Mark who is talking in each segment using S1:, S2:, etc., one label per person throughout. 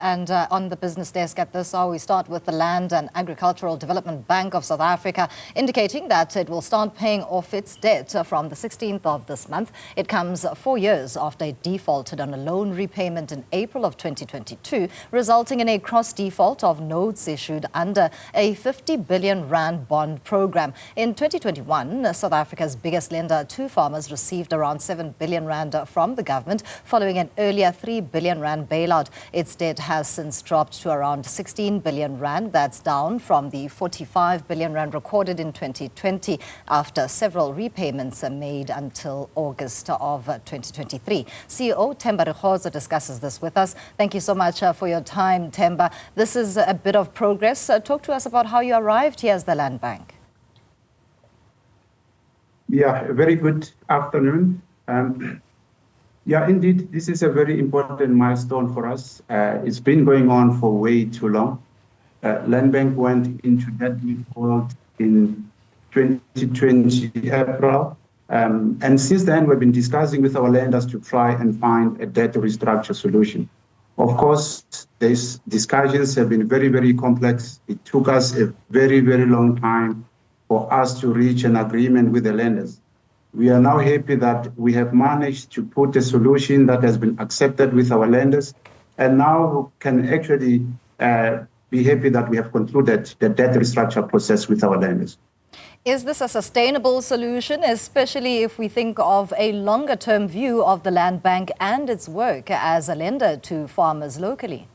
S1: And on the business desk at this hour, we start with the Land and Agricultural Development Bank of South Africa, indicating that it will start paying off its debt from the 16th of this month. It comes 4 years after it defaulted on a loan repayment in April of 2022, resulting in a cross-default of notes issued under a 50 billion rand bond program. In 2021, South Africa's biggest lender to farmers received around 7 billion rand from the government, following an earlier 3 billion rand bailout. Its debt has since dropped to around 16 billion rand. That's down from the 45 billion rand recorded in 2020 after several repayments are made until August of 2023. CEO Themba Rikhotso discusses this with us. Thank you so much for your time, Themba. This is a bit of progress. Talk to us about how you arrived here as the Land Bank.
S2: Yeah, a very good afternoon. Yeah, indeed, this is a very important milestone for us. It's been going on for way too long. Land Bank went into debt default in 2020 April. And since then, we've been discussing with our lenders to try and find a debt restructure solution. Of course, these discussions have been very, very complex. It took us a very, very long time for us to reach an agreement with the lenders. We are now happy that we have managed to put a solution that has been accepted with our lenders, and now can actually be happy that we have concluded the debt restructure process with our lenders.
S1: Is this a sustainable solution, especially if we think of a longer-term view of the Land Bank and its work as a lender to farmers locally?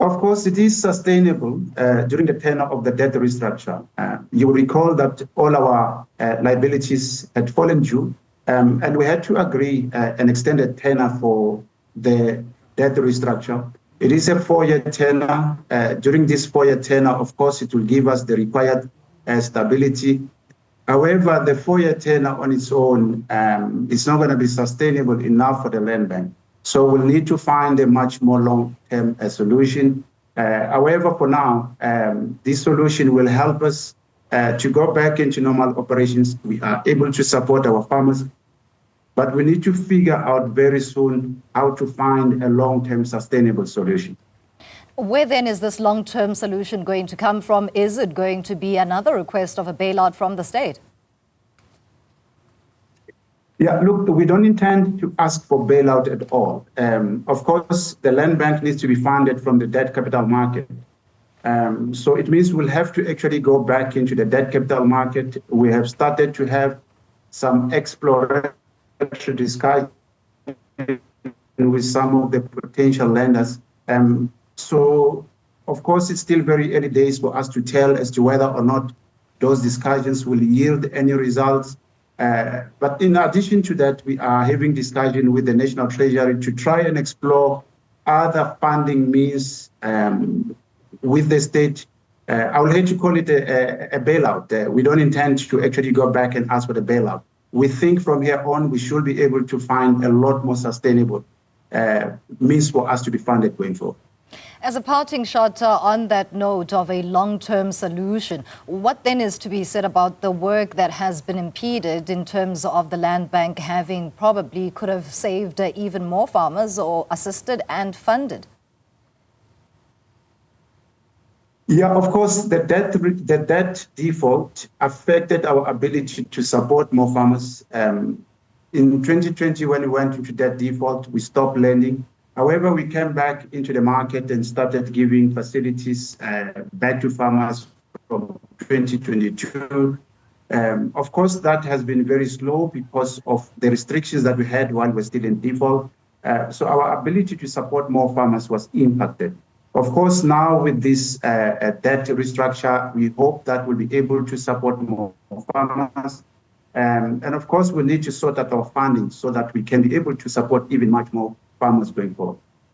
S2: Of course, it is sustainable during the tenure of the debt restructure. You will recall that all our liabilities had fallen due, and we had to agree an extended tenure for the debt restructure. It is a 4-year tenure. During this 4-year tenure, of course, it will give us the required stability. However, the 4-year tenure on its own is not going to be sustainable enough for the Land Bank. So we'll need to find a much more long-term solution. However, for now, this solution will help us to go back into normal operations. We are able to support our farmers, but we need to figure out very soon how to find a long-term sustainable solution.
S1: Where then is this long-term solution going to come from? Is it going to be another request of a bailout from the state?
S2: Yeah, look, we don't intend to ask for bailout at all. Of course, the Land Bank needs to be funded from the debt capital market. So it means we'll have to actually go back into the debt capital market. We have started to have some exploratory discussion with some of the potential lenders. So, of course, it's still very early days for us to tell as to whether or not those discussions will yield any results. But in addition to that, we are having discussion with the National Treasury to try and explore other funding means with the state. I would hate to call it a bailout. We don't intend to actually go back and ask for the bailout. We think from here on, we should be able to find a lot more sustainable means for us to be funded going forward.
S1: As a parting shot on that note of a long-term solution, what then is to be said about the work that has been impeded in terms of the Land Bank having probably could have saved even more farmers or assisted and funded?
S2: Yeah, of course, the debt default affected our ability to support more farmers. In 2020, when we went into debt default, we stopped lending. However, we came back into the market and started giving facilities back to farmers from 2022. Of course, that has been very slow because of the restrictions that we had while we're still in default. So our ability to support more farmers was impacted. Of course, now with this debt restructure, we hope that we'll be able to support more farmers. And of course, we'll need to sort out our funding so that we can be able to support even much more farmers going forward.